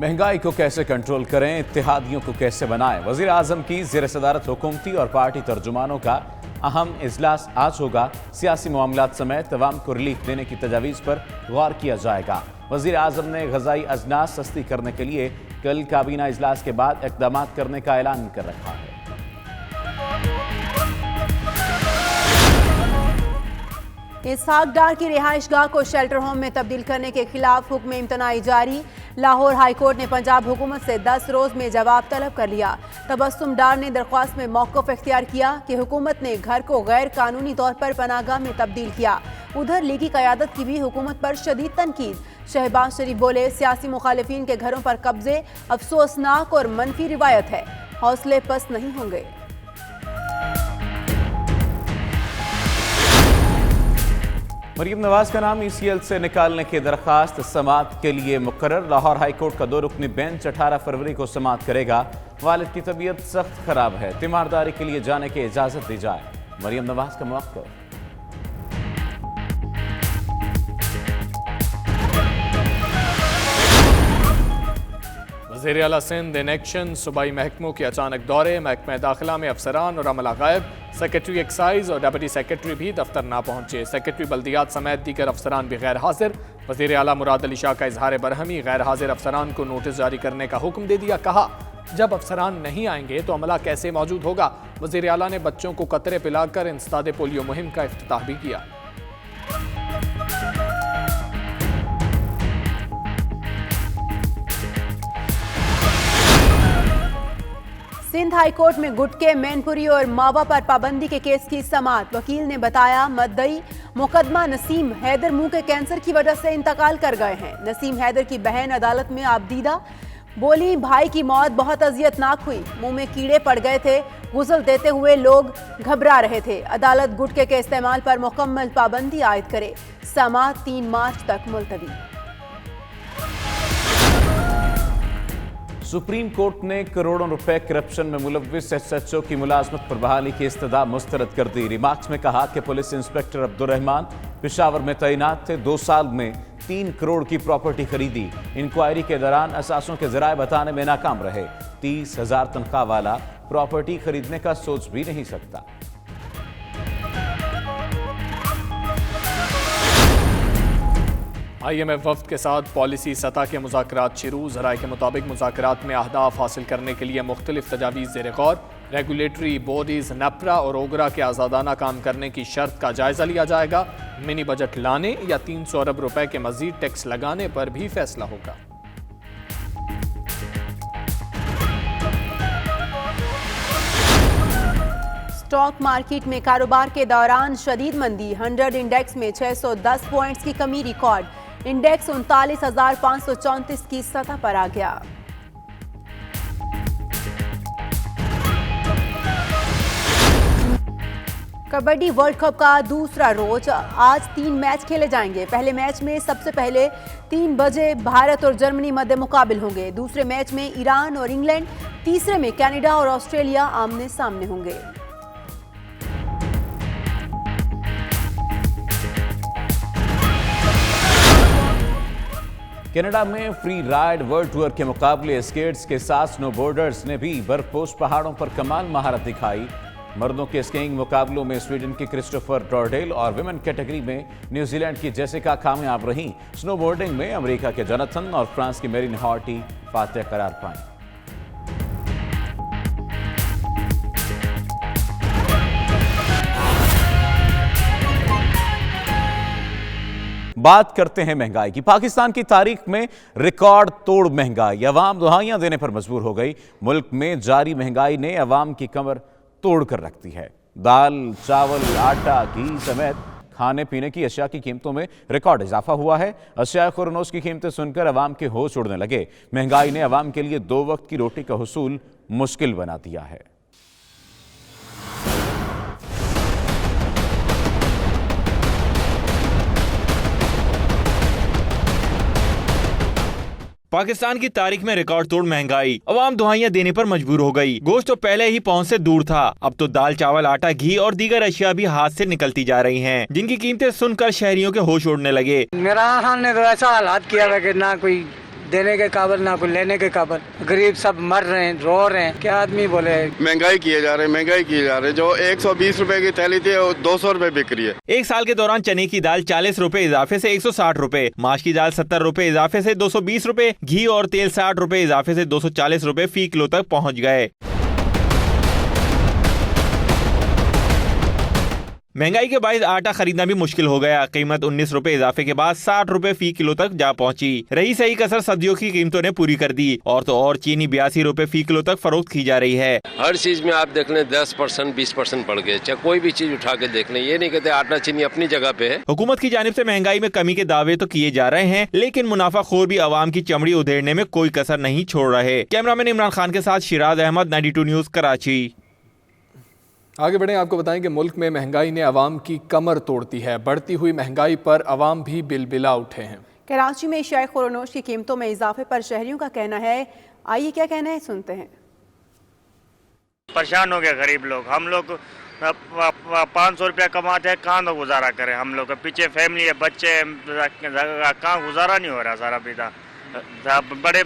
महंगाई को कैसे कंट्रोल करें, इत्तेहादियों को कैसे बनाएं। वजीर आजम की ज़ेर सदारत हुकूमती और पार्टी तर्जुमानों का अहम इजलास आज होगा। सियासी मामलात समेत अवाम को रिलीफ देने की तजावीज़ पर गौर किया जाएगा। वजीर आजम ने ग़ज़ाई अजनास सस्ती करने के लिए कल काबीना इजलास के बाद इक़दाम करने का ऐलान कर रखा है। इसहाक डार की रिहाइशगाह को शेल्टर होम में तब्दील करने के खिलाफ हुक्म इम्तनाई जारी। लाहौर हाई कोर्ट ने पंजाब हुकूमत से 10 रोज में जवाब तलब कर लिया। तबस्सुम डार ने दरख्वास्त में मौक़िफ़ इख्तियार किया कि हुकूमत ने घर को गैर कानूनी तौर पर पनाहगाह में तब्दील किया। उधर लीगी क़यादत की भी हुकूमत पर शदीद तनकीद। शहबाज शरीफ बोले, सियासी मुखालिफिन के घरों पर कब्जे अफसोसनाक और मनफी रिवायत है, हौसले पस्त नहीं होंगे। मरीम नवाज का नाम ECL से निकालने की दरख्वास्त समाअत के लिए मुकर्रर। लाहौर हाई कोर्ट का 2 रुकनी बेंच 18 फरवरी को समाअत करेगा। वालिद की तबीयत सख्त खराब है, तीमारदारी के लिए जाने की इजाजत दी जाए। मरीम नवाज का मौक़िफ़। वज़ीर आला सिंध इन एक्शन। सूबाई महकमों के अचानक दौरे। महकमा दाखिला में अफसरान और अमला गायब। सेक्रेटरी एक्साइज और डिप्टी सेक्रेटरी भी दफ्तर ना पहुंचे। सेक्रेटरी बल्दियात समेत दीगर अफसरान भी गैर हाजिर। वज़ीर आला मुराद अली शाह का इजहार बरहमी। गैर हाजिर अफसरान को नोटिस जारी करने का हुक्म दे दिया। कहा, जब अफसरान नहीं आएंगे तो अमला कैसे मौजूद होगा। वज़ीर आला ने बच्चों को कतरे पिलाकर इंसदाद पोलियो मुहिम का इफ्तिताह भी किया। सिंध हाई कोर्ट में गुटके, मैनपुरी और मावा पर पाबंदी के केस की समाअत। वकील ने बताया, मुद्दई मुकदमा नसीम हैदर मुंह के कैंसर की वजह से इंतकाल कर गए हैं। नसीम हैदर की बहन अदालत में आबदीदा बोली, भाई की मौत बहुत अजियतनाक हुई, मुंह में कीड़े पड़ गए थे, गुस्ल देते हुए लोग घबरा रहे थे। अदालत गुटके के इस्तेमाल पर मुकम्मल पाबंदी आयद करे। समाअत 3 मार्च तक मुलतवी। सुप्रीम कोर्ट ने करोड़ों रुपए करप्शन में मुलव्विस SHO की मुलाजमत पर बहाली की इस्तदा मुस्तरद कर दी। रिमार्क्स में कहा कि पुलिस इंस्पेक्टर अब्दुर्रहमान पेशावर में तैनात थे। 2 साल में 3 करोड़ की प्रॉपर्टी खरीदी। इंक्वायरी के दौरान असासों के जराए बताने में नाकाम रहे। 30,000 तनख्वाह वाला प्रॉपर्टी खरीदने का सोच भी नहीं सकता। IMF वफ्द के साथ पॉलिसी सतह के मुज़ाकरात शुरू। ज़राए के मुताबिक मुज़ाकरात में अहदाफ हासिल करने के लिए मुख्तलिफ तजावीज़ ज़ेर गौर। रेगुलेटरी बॉडीज़ नपरा और ओगरा के आज़ादाना काम करने की शर्त का जायज़ा लिया जाएगा। मिनी बजट लाने या 300 अरब रुपए के मज़ीद टैक्स लगाने पर भी फैसला होगा। स्टॉक मार्केट में कारोबार के दौरान शदीद मंदी। 100 इंडेक्स में 610 पॉइंट्स की कमी रिकॉर्ड। इंडेक्स 39,534 की सतह पर आ गया। कबड्डी वर्ल्ड कप का दूसरा रोज। आज 3 मैच खेले जाएंगे। पहले मैच में सबसे पहले 3 बजे भारत और जर्मनी मध्य मुकाबिल होंगे। दूसरे मैच में ईरान और इंग्लैंड, तीसरे में कनाडा और ऑस्ट्रेलिया आमने सामने होंगे। कनाडा में फ्री राइड वर्ल्ड टूर के मुकाबले स्केट्स के साथ स्नोबोर्डर्स ने भी बर्फपोश पहाड़ों पर कमाल महारत दिखाई। मर्दों के स्कीइंग मुकाबलों में स्वीडन की क्रिस्टोफर टॉर्डेल और विमेन कैटेगरी में न्यूजीलैंड की जेसिका कामयाब रहीं। स्नोबोर्डिंग में अमेरिका के जोनाथन और फ्रांस की मेरिन हॉर्टी फातेह करार पाईं। बात करते हैं महंगाई की। पाकिस्तान की तारीख में रिकॉर्ड तोड़ महंगाई। अवाम दुहाइयां देने पर मजबूर हो गई। मुल्क में जारी महंगाई ने अवाम की कमर तोड़ कर रख दी है। दाल, चावल, आटा, घी समेत खाने पीने की अशिया की कीमतों में रिकॉर्ड इजाफा हुआ है। अशिया खुरनोश की कीमतें सुनकर अवाम के होश उड़ने लगे। महंगाई ने अवाम के लिए 2 वक्त की रोटी का हुसूल मुश्किल बना दिया है। पाकिस्तान की तारीख में रिकॉर्ड तोड़ महंगाई। अवाम दुहाइयां देने पर मजबूर हो गई। गोश्त तो पहले ही पहुंच से दूर था, अब तो दाल, चावल, आटा, घी और दीगर अशिया भी हाथ से निकलती जा रही हैं, जिनकी कीमतें सुनकर शहरियों के होश उड़ने लगे। मेरा हाल ने तो ऐसा हालात किया है कि ना कोई دینے کے قابل نہ کوئی لینے کے قابل. غریب سب مر رہے ہیں, رو رہے ہیں. کیا آدمی بولے. مہنگائی کیے جا رہے جو 120 روپے کی تھیلی تھی وہ 200 روپے بک رہی ہے. ایک سال کے دوران چنے کی دال 40 روپے اضافے سے 160 روپے, ماش کی دال 70 روپے اضافے سے 220 روپے, گھی اور تیل 60 روپے اضافے سے 240 روپے فی کلو تک پہنچ گئے. مہنگائی کے باعث آٹا خریدنا بھی مشکل ہو گیا. قیمت 19 روپے اضافے کے بعد 60 روپے فی کلو تک جا پہنچی. رہی صحیح کسر سبزیوں کی قیمتوں نے پوری کر دی. اور تو اور چینی 82 روپے فی کلو تک فروخت کی جا رہی ہے. ہر چیز میں آپ دیکھ لیں 10% 20% بڑھ گئے. چاہے کوئی بھی چیز اٹھا کے دیکھ لیں, یہ نہیں کہتے آٹا چینی اپنی جگہ پہ ہے. حکومت کی جانب سے مہنگائی میں کمی کے دعوے تو کیے جا رہے ہیں, لیکن منافع خور بھی عوام کی چمڑی ادھیڑنے میں کوئی کسر نہیں چھوڑ رہے. کیمرامین عمران خان کے ساتھ شیراز احمد, 92 نیوز, کراچی. آگے بڑھیں, آپ کو بتائیں کہ ملک میں مہنگائی نے عوام کی کمر توڑتی ہے. بڑھتی ہوئی مہنگائی پر عوام بھی بلبلا اٹھے ہیں. کراچی میں اشیاء خورونوش کی قیمتوں میں اضافے پر شہریوں کا کہنا ہے. آئیے کیا کہنا ہے سنتے ہیں. پریشان ہو گئے غریب لوگ. ہم لوگ 500 روپیہ کماتے ہیں, کہاں تو گزارا کریں. ہم لوگ پیچھے فیملی ہے, بچے, کہاں گزارا نہیں ہو رہا. سارا پیتا بڑے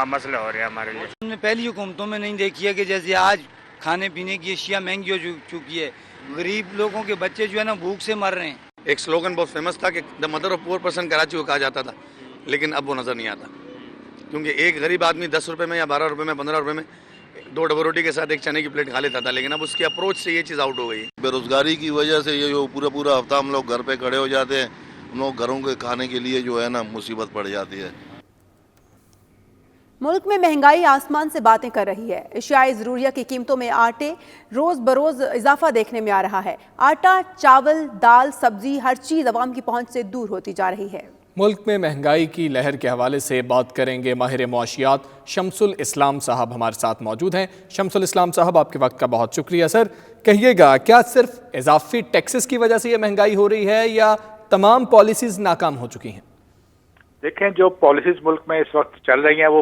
مسئلے ہو رہے ہیں ہمارے لیے. ہم نے پہلی حکومتوں میں نہیں دیکھی ہے کہ جیسے آج کھانے پینے کی اشیاء مہنگی ہو چکی ہے. غریب لوگوں کے بچے جو ہے نا بھوک سے مر رہے ہیں. ایک سلوگن بہت فیمس تھا کہ the mother of poor person Karachi کو کہا جاتا تھا, لیکن اب وہ نظر نہیں آتا. کیونکہ ایک غریب آدمی 10 روپے میں یا 12 روپے میں 15 روپے میں 2 ڈبل روٹی کے ساتھ ایک چنے کی پلیٹ کھا لیتا تھا, لیکن اب اس کی اپروچ سے یہ چیز آؤٹ ہو گئی. بے روزگاری کی وجہ سے یہ جو پورا ہفتہ ہم لوگ گھر پہ کھڑے ہو جاتے ہیں, ہم لوگ گھروں کے کھانے کے لیے جو ہے نا مصیبت پڑ جاتی ہے. ملک میں مہنگائی آسمان سے باتیں کر رہی ہے. اشیاء ضروریہ کی قیمتوں میں آٹے روز بروز اضافہ دیکھنے میں آ رہا ہے. آٹا, چاول, دال, سبزی, ہر چیز عوام کی پہنچ سے دور ہوتی جا رہی ہے. ملک میں مہنگائی کی لہر کے حوالے سے بات کریں گے ماہر معاشیات شمس الاسلام صاحب ہمارے ساتھ موجود ہیں. شمس الاسلام صاحب, آپ کے وقت کا بہت شکریہ. سر کہیے گا, کیا صرف اضافی ٹیکسز کی وجہ سے یہ مہنگائی ہو رہی ہے یا تمام پالیسیز ناکام ہو چکی ہیں؟ دیکھیں, جو پالیسیز ملک میں اس وقت چل رہی ہیں وہ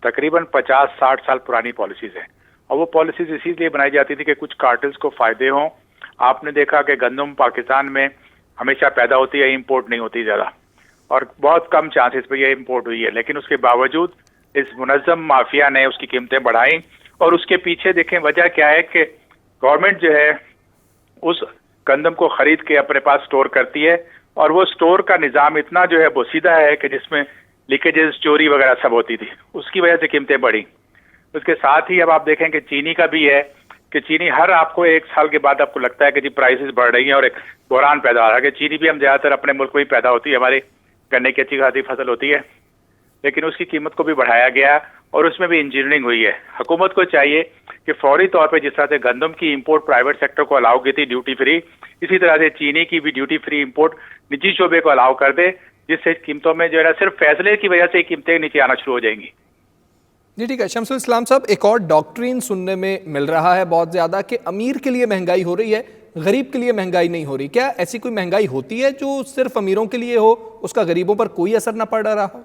تقریباً 50-60 سال پرانی پالیسیز ہیں, اور وہ پالیسیز اسی لیے بنائی جاتی تھی کہ کچھ کارٹلز کو فائدے ہوں. آپ نے دیکھا کہ گندم پاکستان میں ہمیشہ پیدا ہوتی ہے, امپورٹ نہیں ہوتی زیادہ, اور بہت کم چانسز پہ یہ امپورٹ ہوئی ہے. لیکن اس کے باوجود اس منظم مافیا نے اس کی قیمتیں بڑھائیں, اور اس کے پیچھے دیکھیں وجہ کیا ہے کہ گورنمنٹ جو ہے اس گندم کو خرید کے اپنے پاس سٹور کرتی ہے, اور وہ سٹور کا نظام اتنا جو ہے بوسیدہ ہے کہ جس میں لیکیجز, چوری وغیرہ سب ہوتی تھی. اس کی وجہ سے قیمتیں بڑھی. اس کے ساتھ ہی اب آپ دیکھیں کہ چینی کا بھی ہے کہ چینی ہر آپ کو 1 سال کے بعد آپ کو لگتا ہے کہ جی پرائسز بڑھ رہی ہیں, اور ایک بحران پیدا ہو رہا ہے کہ چینی بھی ہم زیادہ تر اپنے ملک میں ہی پیدا ہوتی ہے, ہماری گنے کی اچھی خاصی فصل ہوتی ہے, لیکن اس کی قیمت کو بھی بڑھایا گیا, اور اس میں بھی انجینئرنگ ہوئی ہے. حکومت کو چاہیے کہ فوری طور پہ جس طرح سے گندم کی امپورٹ پرائیویٹ سیکٹر کو الاؤ کی تھی ڈیوٹی فری, اسی طرح سے چینی کی بھی ڈیوٹی فری امپورٹ نجی شعبے کو الاؤ کر دے, جس سے قیمتوں میں جو ہے نا صرف فیصلے کی وجہ سے قیمتیں نیچے آنا شروع ہو جائیں گی. جی ٹھیک ہے. شمس الاسلام صاحب, ایک اور ڈاکٹرین سننے میں مل رہا ہے بہت زیادہ کہ امیر کے لیے مہنگائی ہو رہی ہے, غریب کے لیے مہنگائی نہیں ہو رہی. کیا ایسی کوئی مہنگائی ہوتی ہے جو صرف امیروں کے لیے ہو, اس کا غریبوں پر کوئی اثر نہ پڑ رہا ہو؟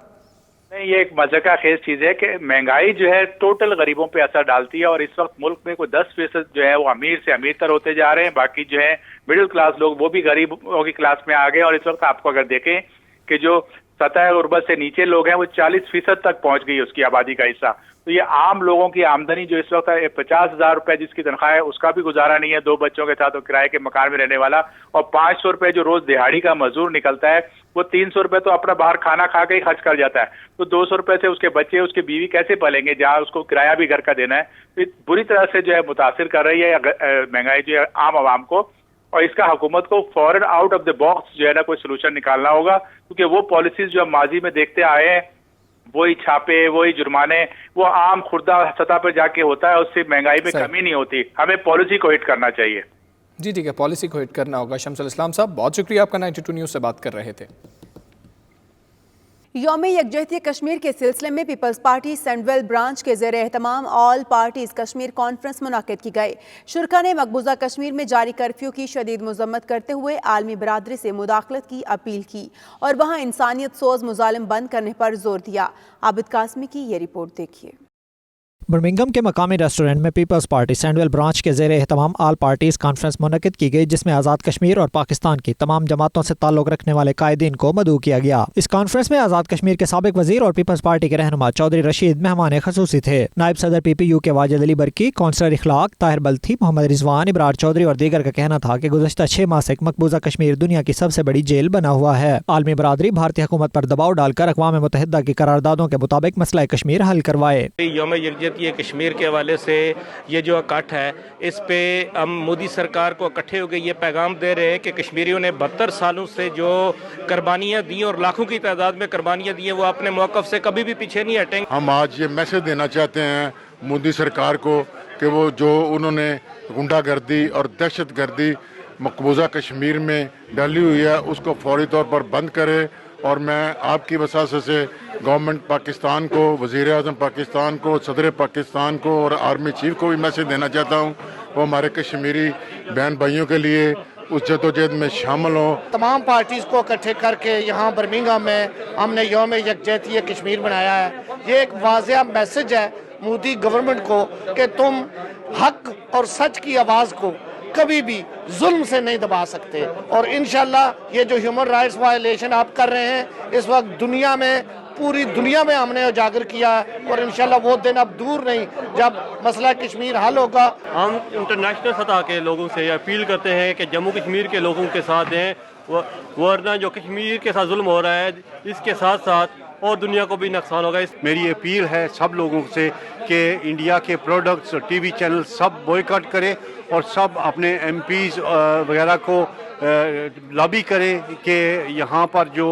نہیں, یہ ایک مذاقہ خیز چیز ہے کہ مہنگائی جو ہے ٹوٹل غریبوں پہ اثر ڈالتی ہے, اور اس وقت ملک میں کوئی 10% جو ہے وہ امیر سے امیر تر ہوتے جا رہے ہیں, باقی جو ہے مڈل کلاس لوگ وہ بھی غریبوں کی کلاس میں آ گئے. اور اس وقت آپ کو اگر دیکھیں کہ جو سطح غربت سے نیچے لوگ ہیں وہ 40% تک پہنچ گئی اس کی آبادی کا حصہ. تو یہ عام لوگوں کی آمدنی جو اس وقت 50,000 روپے جس کی تنخواہ ہے اس کا بھی گزارا نہیں ہے 2 بچوں کے ساتھ اور کرائے کے مکان میں رہنے والا, اور 500 روپے جو روز دہاڑی کا مزدور نکلتا ہے وہ 300 روپے تو اپنا باہر کھانا کھا کے ہی خرچ کر جاتا ہے. تو 200 روپے سے اس کے بچے, اس کی بیوی کیسے پلیں گے جہاں اس کو کرایہ بھی گھر کا دینا ہے. تو بری طرح سے جو ہے متاثر کر رہی ہے مہنگائی جو ہے عام عوام کو, اور اس کا حکومت کو فوراً آؤٹ آف دا باکس جو ہے نا کوئی سلوشن نکالنا ہوگا, کیونکہ وہ پالیسیز جو ہم ماضی میں دیکھتے آئے ہیں, وہی چھاپے, وہی جرمانے, وہ عام خوردہ سطح پر جا کے ہوتا ہے, اس سے مہنگائی میں کمی نہیں ہوتی. ہمیں پالیسی کو ہٹ کرنا چاہیے. جی ٹھیک ہے, پالیسی کو ہٹ کرنا ہوگا. شمس الاسلام صاحب بہت شکریہ آپ کا, 92 نیوز سے بات کر رہے تھے. یوم یکجہتی کشمیر کے سلسلے میں پیپلز پارٹی سینڈویل برانچ کے زیر اہتمام آل پارٹیز کشمیر کانفرنس منعقد کی گئی. شرکا نے مقبوضہ کشمیر میں جاری کرفیو کی شدید مذمت کرتے ہوئے عالمی برادری سے مداخلت کی اپیل کی اور وہاں انسانیت سوز مظالم بند کرنے پر زور دیا. عابد قاسمی کی یہ رپورٹ دیکھیے. برمنگھم کے مقامی ریسٹورنٹ میں پیپلز پارٹی سینڈویل برانچ کے زیر اہتمام آل پارٹیز کانفرنس منعقد کی گئی، جس میں آزاد کشمیر اور پاکستان کی تمام جماعتوں سے تعلق رکھنے والے قائدین کو مدعو کیا گیا۔ اس کانفرنس میں آزاد کشمیر کے سابق وزیر اور پیپلز پارٹی کے رہنما چودھری رشید مہمان خصوصی تھے۔ نائب صدر پی پی یو کے واجد علی برکی، کونسلر اخلاق طاہر بلتھی، محمد رضوان، ابرار چودھری اور دیگر کا کہنا تھا کہ گزشتہ 6 ماہ سے مقبوضہ کشمیر دنیا کی سب سے بڑی جیل بنا ہوا ہے۔ عالمی برادری بھارتی حکومت پر دباؤ ڈال کر اقوام متحدہ کی قراردادوں کے مطابق مسئلہ کشمیر حل کروائے۔ یوم یکجہتی کشمیر کے حوالے سے یہ جو اکٹھ ہے، اس پہ ہم مودی سرکار کو اکٹھے ہو گئے یہ پیغام دے رہے ہیں کہ کشمیریوں نے 72 سالوں سے جو قربانیاں دی اور لاکھوں کی تعداد میں قربانیاں دی ہیں، وہ اپنے موقف سے کبھی بھی پیچھے نہیں ہٹیں گے۔ ہم آج یہ میسج دینا چاہتے ہیں مودی سرکار کو کہ وہ جو انہوں نے غنڈہ گردی اور دہشت گردی مقبوضہ کشمیر میں ڈالی ہوئی ہے اس کو فوری طور پر بند کرے، اور میں آپ کی وساطت سے گورنمنٹ پاکستان کو، وزیر اعظم پاکستان کو، صدر پاکستان کو اور آرمی چیف کو بھی میسج دینا چاہتا ہوں وہ ہمارے کشمیری بہن بھائیوں کے لیے اس جدوجہد میں شامل ہوں۔ تمام پارٹیز کو اکٹھے کر کے یہاں برمنگھم میں ہم نے یوم یکجہتی کشمیر بنایا ہے۔ یہ ایک واضح میسج ہے مودی گورنمنٹ کو کہ تم حق اور سچ کی آواز کو کبھی بھی ظلم سے نہیں دبا سکتے، اور انشاءاللہ یہ جو ہیومن رائٹس وائلیشن آپ کر رہے ہیں اس وقت دنیا میں، پوری دنیا میں ہم نے اجاگر کیا ہے، اور انشاءاللہ وہ دن اب دور نہیں جب مسئلہ کشمیر حل ہوگا۔ ہم انٹرنیشنل سطح کے لوگوں سے اپیل کرتے ہیں کہ جموں کشمیر کے لوگوں کے ساتھ ہیں، ورنہ جو کشمیر کے ساتھ ظلم ہو رہا ہے اس کے ساتھ ساتھ اور دنیا کو بھی نقصان ہوگا۔ میری اپیل ہے سب لوگوں سے کہ انڈیا کے پروڈکٹس اور ٹی وی چینل سب بوائکاٹ کریں اور سب اپنے ایم پیز وغیرہ کو لابی کریں کہ یہاں پر جو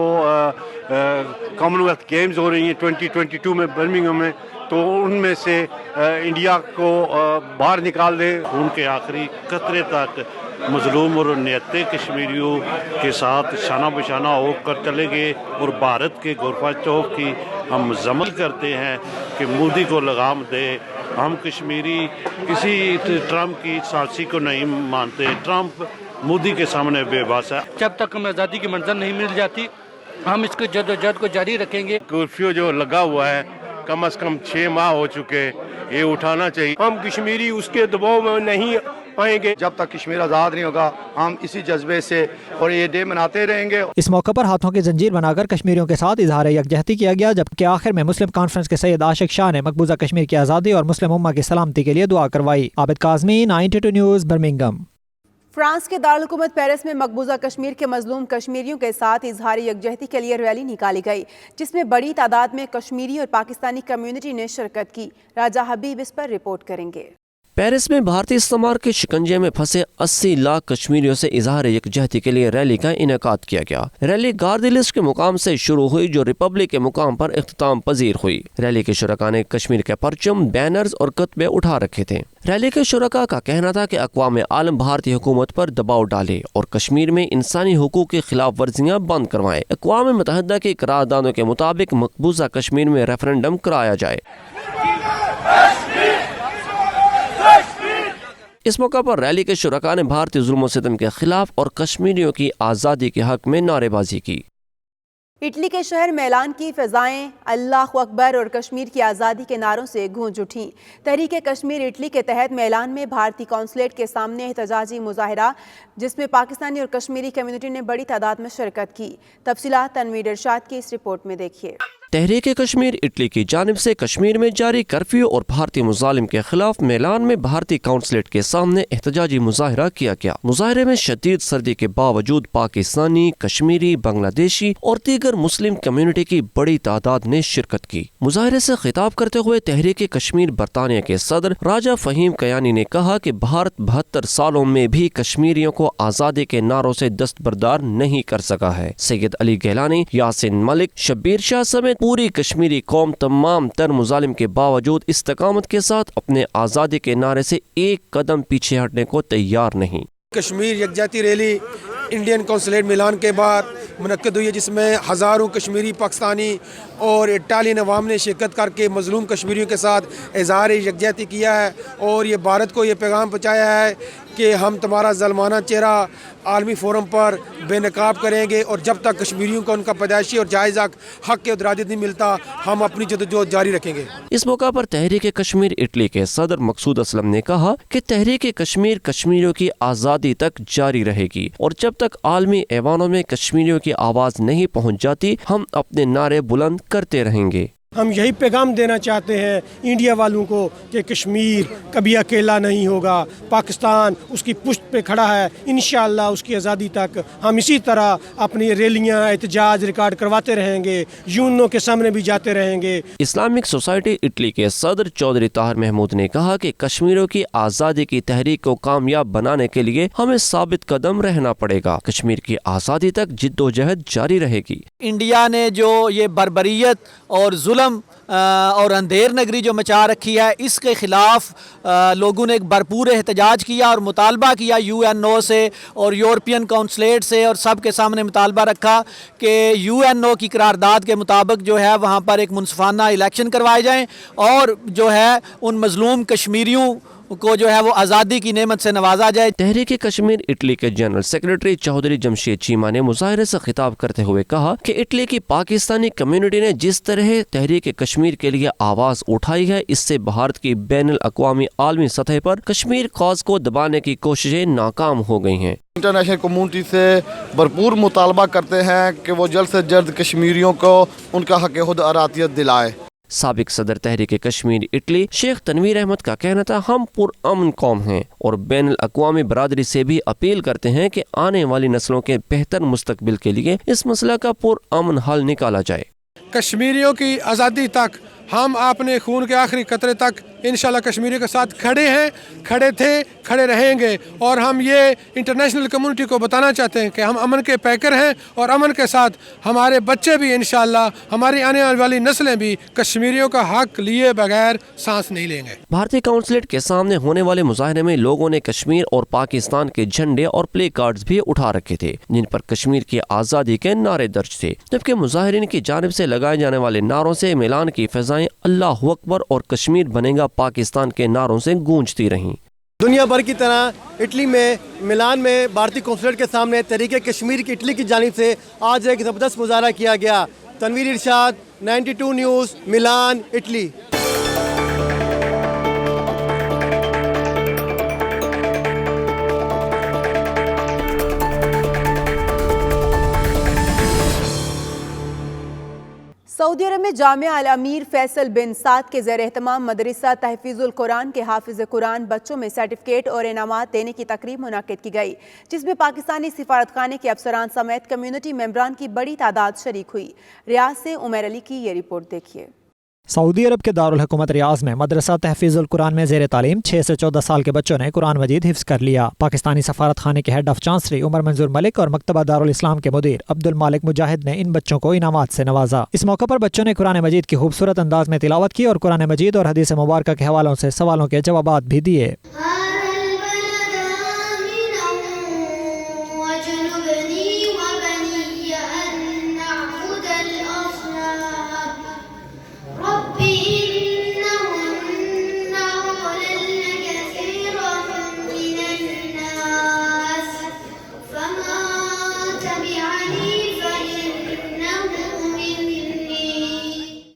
کامن ویلتھ گیمز ہو رہی ہیں 2022 میں برمنگھم میں، تو ان میں سے انڈیا کو باہر نکال دیں۔ ان کے آخری قطرے تک مظلوم اور نہتے کشمیریوں کے ساتھ شانہ بشانہ ہو کر چلے گئے، اور بھارت کے غرفہ چوک کی ہم مذمت کرتے ہیں کہ مودی کو لگام دے۔ ہم کشمیری کسی ٹرمپ کی سازشی کو نہیں مانتے، ٹرمپ مودی کے سامنے بے بس ہے۔ جب تک ہمیں آزادی کی منزل نہیں مل جاتی ہم اس کو جدوجہد کو جاری رکھیں گے۔ کرفیو جو لگا ہوا ہے کم از کم 6 ماہ ہو چکے، یہ اٹھانا چاہیے۔ ہم کشمیری اس کے دباؤ میں نہیں آئیں گے۔ جب تک کشمیر آزاد نہیں ہوگا ہم اسی جذبے سے اور یہ ڈے مناتے رہیں گے۔ اس موقع پر ہاتھوں کی زنجیر بنا کر کشمیریوں کے ساتھ اظہار یکجہتی کیا گیا، جبکہ آخر میں مسلم کانفرنس کے سید عاشق شاہ نے مقبوضہ کشمیر کی آزادی اور مسلم امہ کی سلامتی کے لیے دعا کروائی۔ عابد کاظمی، 92 نیوز، برمنگھم۔ فرانس کے دارالحکومت پیرس میں مقبوضہ کشمیر کے مظلوم کشمیریوں کے ساتھ اظہار یکجہتی کے لیے ریلی نکالی گئی، جس میں بڑی تعداد میں کشمیری اور پاکستانی کمیونٹی نے شرکت کی۔ راجہ حبیب اس پر رپورٹ کریں گے۔ پیرس میں بھارتی استعمار کے شکنجے میں پھنسے 80 لاکھ کشمیریوں سے اظہار یکجہتی کے لیے ریلی کا انعقاد کیا گیا۔ ریلی گاردیلس کے مقام سے شروع ہوئی جو ریپبلک کے مقام پر اختتام پذیر ہوئی۔ ریلی کے شرکاء نے کشمیر کے پرچم، بینرز اور کتبے اٹھا رکھے تھے۔ ریلی کے شرکاء کا کہنا تھا کہ اقوام عالم بھارتی حکومت پر دباؤ ڈالے اور کشمیر میں انسانی حقوق کی خلاف ورزیاں بند کروائے۔ اقوام متحدہ کی قراردادوں کے مطابق مقبوضہ کشمیر میں ریفرنڈم کرایا جائے۔ اس موقع پر ریلی کے شرکاء نے بھارتی ظلم و ستم کے خلاف اور کشمیریوں کی آزادی کے حق میں نعرے بازی کی۔ اٹلی کے شہر میلان کی فضائیں اللہ اکبر اور کشمیر کی آزادی کے نعروں سے گونج اٹھیں۔ تحریک کشمیر اٹلی کے تحت میلان میں بھارتی قونصلیٹ کے سامنے احتجاجی مظاہرہ، جس میں پاکستانی اور کشمیری کمیونٹی نے بڑی تعداد میں شرکت کی۔ تفصیلات تنویر ارشاد کی اس رپورٹ میں دیکھیے۔ تحریک کشمیر اٹلی کی جانب سے کشمیر میں جاری کرفیو اور بھارتی مظالم کے خلاف میلان میں بھارتی قونصلیٹ کے سامنے احتجاجی مظاہرہ کیا گیا۔ مظاہرے میں شدید سردی کے باوجود پاکستانی، کشمیری، بنگلہ دیشی اور دیگر مسلم کمیونٹی کی بڑی تعداد نے شرکت کی۔ مظاہرے سے خطاب کرتے ہوئے تحریک کشمیر برطانیہ کے صدر راجہ فہیم کیانی نے کہا کہ بھارت 72 سالوں میں بھی کشمیریوں کو آزادی کے نعروں سے دستبردار نہیں کر سکا ہے۔ سید علی گیلانی، یاسین ملک، شبیر شاہ سمیت پوری کشمیری قوم تمام تر مظالم کے باوجود استقامت کے ساتھ اپنے آزادی کے نعرے سے ایک قدم پیچھے ہٹنے کو تیار نہیں۔ کشمیر یکجہتی ریلی انڈین قونصلیٹ میلان کے بعد منعقد ہوئی ہے، جس میں ہزاروں کشمیری، پاکستانی اور اٹالین عوام نے شرکت کر کے مظلوم کشمیریوں کے ساتھ اظہار یکجہتی کیا ہے، اور یہ بھارت کو یہ پیغام پہنچایا ہے کہ ہم تمہارا ظالمانہ چہرہ आलमी फोरम पर बेनकाब करेंगे और जब तक कश्मीरियों को उनका पैदाइशी और जायज़ हक के उदरादित नहीं मिलता हम अपनी जदोजहद जारी रखेंगे। इस मौका पर तहरीक कश्मीर इटली के सदर मकसूद असलम ने कहा कि तहरीक कश्मीर कश्मीरियों की आज़ादी तक जारी रहेगी और जब तक आलमी ऐवानों में कश्मीरियों की आवाज़ नहीं पहुँच जाती हम अपने नारे बुलंद करते रहेंगे। हम यही पैगाम देना चाहते हैं इंडिया वालों को कि कश्मीर कभी अकेला नहीं होगा, पाकिस्तान उसकी पुष्ट पे खड़ा है, इंशाअल्लाह उसकी आज़ादी तक हम इसी तरह अपनी रैलियां एहतजाज रिकॉर्ड करवाते रहेंगे, यूएनओ के सामने भी जाते रहेंगे। इस्लामिक सोसाइटी इटली के सदर चौधरी ताहिर महमूद ने कहा कि कश्मीरियों की आज़ादी की तहरीक को कामयाब बनाने के लिए हमें साबित कदम रहना पड़ेगा। कश्मीर की आज़ादी तक जिद्दोजहद जारी रहेगी। इंडिया ने जो ये बर्बरियत और जुल्म और अंधेर नगरी जो मचा रखी है, इसके ख़िलाफ़ लोगों ने एक भरपूर एहतजाज किया और मुतालबा किया यूएनओ से और यूरोपियन काउंसलेट से और सब के सामने मुतालबा रखा कि यूएनओ की करारदाद के मुताबिक जो है वहाँ पर एक मुनसिफाना इलेक्शन करवाए जाएँ और जो है उन मजलूम कश्मीरियों को जो है वो आज़ादी की नेमत से नवाजा जाए। तहरीक कश्मीर इटली के जनरल सेक्रेटरी चौधरी जमशेद चीमा ने मुजाहरे से खिताब करते हुए कहा कि इटली की पाकिस्तानी कम्युनिटी ने जिस तरह तहरीक कश्मीर के लिए आवाज़ उठाई है, इससे भारत की बैनुल अक़वामी आलमी सतह पर कश्मीर कॉज को दबाने की कोशिशें नाकाम हो गई हैं। इंटरनेशनल कम्युनिटी से भरपूर मुतालबा करते हैं कि वो जल्द से जल्द कश्मीरियों को उनका हक़ खुद अरातियत दिलाए। साबिक सदर तहरीक कश्मीर इटली शेख तनवीर अहमद का कहना था हम पुरअमन कौम हैं और बैनुल अक़वामी बरादरी से भी अपील करते हैं कि आने वाली नस्लों के बेहतर मुस्तकबिल के लिए इस मसला का पुरअमन हल निकाला जाए। कश्मीरियों की आज़ादी तक हम अपने खून के आखिरी कतरे तक इंशाल्लाह कश्मीरियों के साथ खड़े हैं, खड़े थे, खड़े रहेंगे और हम ये इंटरनेशनल कम्युनिटी को बताना चाहते हैं कि हम अमन के पैकर हैं और अमन के साथ हमारे बच्चे भी इंशाल्लाह हमारी आने वाली नस्लें भी कश्मीरियों का हक लिए बगैर सांस नहीं लेंगे। भारतीय काउंसलेट के सामने होने वाले मुजाहरे में लोगों ने कश्मीर और पाकिस्तान के झंडे और प्ले कार्ड्स भी उठा रखे थे जिन पर कश्मीर की आज़ादी के नारे दर्ज थे, जबकि मुजाहिरीन की जानिब से लगाए जाने वाले नारों से मिलान की फिजाएं अल्लाह अकबर और कश्मीर बनेगा पाकिस्तान के नारों से गूंजती रहीं। दुनिया भर की तरह इटली में मिलान में भारतीय कौंसलेट के सामने तहरीक कश्मीर की इटली की जानिब से आज एक ज़बरदस्त मुजाहरा किया गया। तनवीर इरशाद, 92 न्यूज़, मिलान, इटली। सऊदी अरब में जामिया अल अमीर फैसल बिन साद के ज़ेर एहतमाम मदरसा तहफ़ीज़ुल कुरान के हाफिज़ कुरान बच्चों में सर्टिफिकेट और इनामात देने की तकरीब मुनाकिद की गई, जिसमें पाकिस्तानी सिफारतखाने के अफसरान समेत कम्युनिटी मेंबरान की बड़ी तादाद शरीक हुई। रियाज से उमर अली की ये रिपोर्ट देखिए। सऊदी अरब के दारुल हुकूमत रियाज में मदरसा तहफ़ीज़ुल कुरान में ज़ेर तालीम 6 से 14 साल के बच्चों ने कुरान मजीद हिफ्ज़ कर लिया। पाकिस्तानी सफारत खाने के हेड ऑफ चांसलरी उमर मंजूर मलिक और मकतबा दारुल इस्लाम के मुदीर अब्दुल मालिक मुजाहिद ने इन बच्चों को इनामात से नवाजा। इस मौके पर बच्चों ने कुरान मजीद की खूबसूरत अंदाज में तिलावत की और कुरान मजीद और हदीस मुबारक के हवालों से सवालों के जवाबात भी दिए।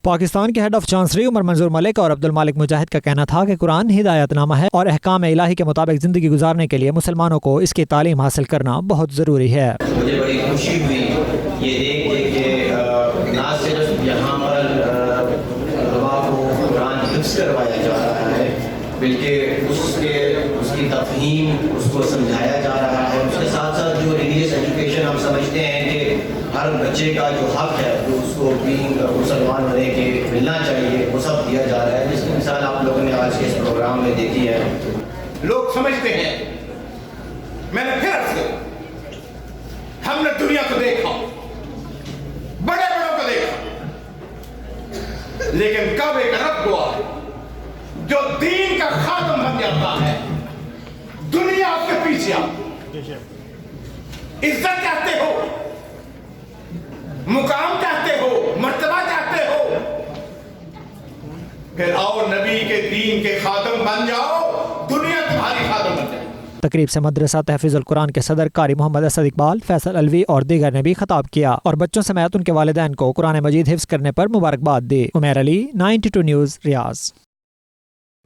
पाकिस्तान के हेड ऑफ चांसलरी उमर मंजूर मलिक और अब्दुल मालिक मुजाहिद का कहना था कि कुरान हिदायतनामा है और अहकाम इलाही के मुताबिक ज़िंदगी गुजारने के लिए मुसलमानों को इसकी तालीम हासिल करना बहुत ज़रूरी है। मुझे बड़ी खुशी हुई ये देख के ना सिर्फ यहाँ पर तलबा को कुरान हिफ्ज़ करवाया जा रहा है, बल्कि उसकी तफ़हीम उसको समझाया जा रहा है। उसके साथ साथ जो रिलीजियस एजुकेशन हम समझते हैं कि हर बच्चे का जो हक है जो उसको बीइंग मुसलमान होने के मिलना चाहिए वो सब दिया जा रहा है, जिसकी मिसाल आप लोगों ने आज के इस प्रोग्राम में देखी है। लोग समझते हैं, मैंने फिर अर्ज़ किया, हमने दुनिया को देखा, बड़े बड़ों को देखा, लेकिन कब एक रब हुआ जो दीन का खातम बन जाता है, दुनिया उसके पीछे आती। इज्जत चाहते हो, मुकाम चाहते हो, मर्तबा चाहते हो, फिर आओ नबी के दीन के खातम बन जाओ, दुनिया तुम्हारी खातम बन जाए। तकरीब से मदरसा तहफीजुल कुरान के सदर कारी मोहम्मद असद इकबाल, फैसल अलवी और दीगर ने भी खिताब किया और बच्चों समेत उनके वालिदैन को कुरान मजीद हिफ्ज करने पर मुबारकबाद दी। उमैर अली, 92 न्यूज़, रियाज।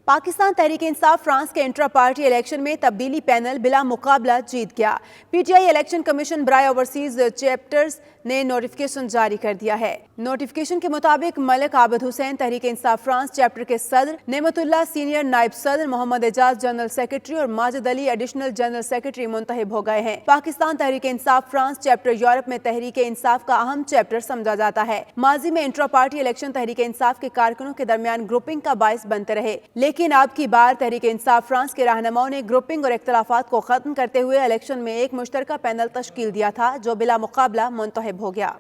पाकिस्तान तहरीक इंसाफ फ्रांस के इंट्रा पार्टी इलेक्शन में तब्दीली पैनल बिला मुकाबला जीत गया। पीटीआई इलेक्शन कमीशन बराए ओवरसीज चैप्टर्स ने नोटिफिकेशन जारी कर दिया है। नोटिफिकेशन के मुताबिक मलिक आबिद हुसैन तहरीक इंसाफ फ्रांस चैप्टर के सदर, नेमतुल्लाह सीनियर नायब सदर, मोहम्मद एजाज जनरल सेक्रेटरी और Majid Ali additional general secretary मुंतखब हो गए हैं। Pakistan Tehreek Insaf France chapter Europe में तहरीक इंसाफ का अहम चैप्टर समझा जाता है। माजी में intra party election Tehreek Insaf के कारकुनों के दरमियान ग्रुपिंग का बायस बनते रहे, लेकिन अब की बार तहरीक इंसाफ फ्रांस के रहनुमाओं ने ग्रुपिंग और इख्तलाफात को खत्म करते हुए इलेक्शन में एक मुश्तरका पैनल तश्कील दिया था जो बिला मुकाबला मुंतखब हो गया।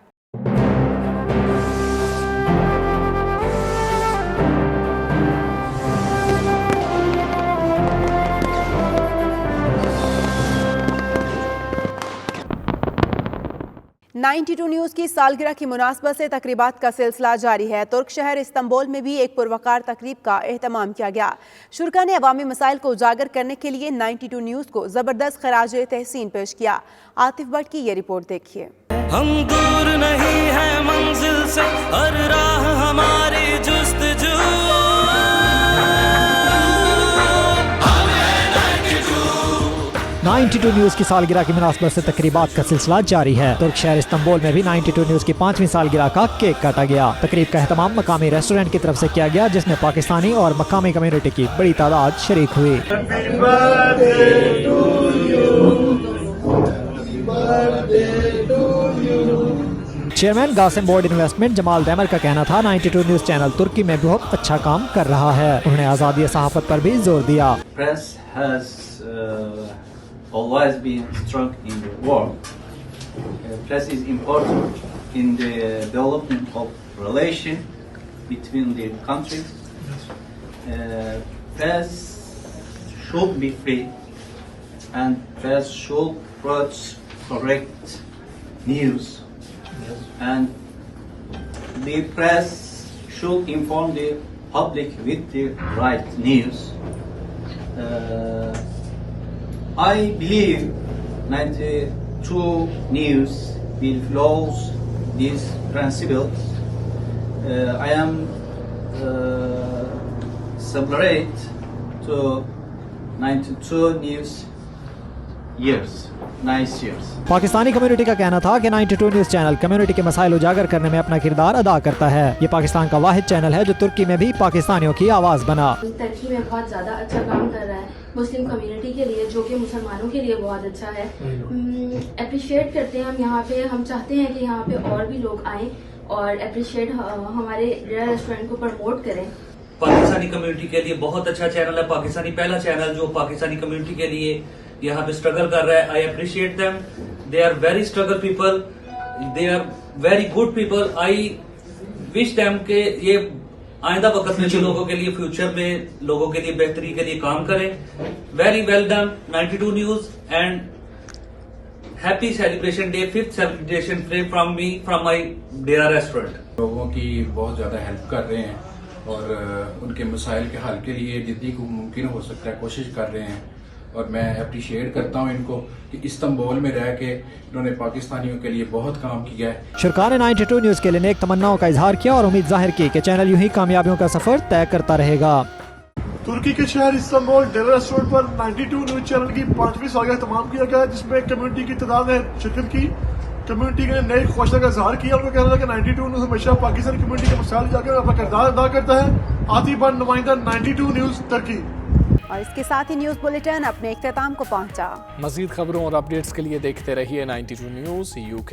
$92 न्यूज़ की सालगिरह की मुनासबत से तकरीबात का सिलसिला जारी है। तुर्क शहर इस्तांबुल में भी एक पुरवकार तकरीब का एहतमाम किया गया। शुरका ने अवामी मसाइल को उजागर करने के लिए 92 न्यूज़ को ज़बरदस्त खराज तहसीन पेश किया। आतिफ भट्ट की ये रिपोर्ट देखिए। हम दूर नहीं है मंजिल से, हर राह हमारी जुस्तजू। 92 न्यूज़ की सालगिरह की मुनासबत से तकरीबात का सिलसिला जारी है। तुर्क शहर इस्तांबुल में भी 92 न्यूज़ की 5वीं सालगिरह का केक काटा गया। तकरीब का एहतमाम मकामी रेस्टोरेंट की तरफ से किया गया, जिसमें पाकिस्तानी और मकामी कम्युनिटी की बड़ी तादाद शरीक हुई। चेयरमैन गासिम बोर्ड इन्वेस्टमेंट जमाल दैमर का कहना था 92 न्यूज़ चैनल तुर्की में बहुत अच्छा काम कर रहा है। उन्होंने आज़ादी सहाफ़त पर भी जोर दिया। Press has always been strong in the world. Press is important in the development of relation between the countries. Press should be free and press should produce correct news. And the press should inform the public with the right news. I believe 92 News will follow these principles. I am celebrate to 92 News years. Nice years. Pakistani community का कहना था कि 92 news channel community के मसाइल उजागर करने में अपना किरदार अदा करता है। ये पाकिस्तान का वाहिद चैनल है जो तुर्की में भी पाकिस्तानियों की आवाज़ बना। तुर्की में बहुत ज़्यादा अच्छा काम कर रहा है मुस्लिम कम्युनिटी के लिए, जो कि मुसलमानों के लिए बहुत अच्छा है। अप्रिशिएट करते हैं हम यहाँ पे। हम चाहते हैं कि यहाँ पे और भी लोग आएँ और अप्रिशिएट हमारे रेस्टोरेंट को प्रमोट करें। पाकिस्तानी कम्युनिटी के लिए बहुत अच्छा चैनल है, पाकिस्तानी पहला चैनल जो पाकिस्तानी कम्युनिटी के लिए यहाँ पे स्ट्रगल कर रहा है। I appreciate them, they are very struggle people, they are very good people. I wish them के ये आइंदा वक्त में लोगों के लिए, फ्यूचर में लोगों के लिए बेहतरी के लिए काम करें। Very well done 92 news and happy celebration day, 5th celebration day from me, from my Dera restaurant. लोगों की बहुत ज़्यादा हेल्प कर रहे हैं और उनके मसाइल के हल के लिए जितनी को मुमकिन हो सकता है कोशिश कर रहे हैं। और मैं अप्रिशिएट करता हूं इनको कि इस्तांबुल में रह के इन्होंने पाकिस्तानियों के लिए बहुत काम किया है। शुरका ने 92 न्यूज़ के लिए नेक तमन्नाओं का इजहार किया और उम्मीद जाहिर की कि चैनल यूं ही कामयाबियों का सफर तय करता रहेगा। तुर्की के शहर इस्तांबुल डेरा रेस्टोरेंट पर 92 न्यूज़ चैनल की 5वीं सालगिरह तमाम किया गया, जिसमें कम्युनिटी की तादाद ने शिरकत की। कम्युनिटी ने नई ख्वाहिश का इजहार किया। उनका कहना था कि 92 न्यूज़ हमेशा पाकिस्तानी कम्युनिटी के मसाइल जाकर अपना किरदार अदा करता है। आतिफ भट्ट, नुमाइंदा 92 न्यूज़ तुर्की। और इसके साथ ही न्यूज़ बुलेटिन अपने इख्तिताम को पहुंचा। मज़ीद खबरों और अपडेट्स के लिए देखते रहिए 92 न्यूज़ UK।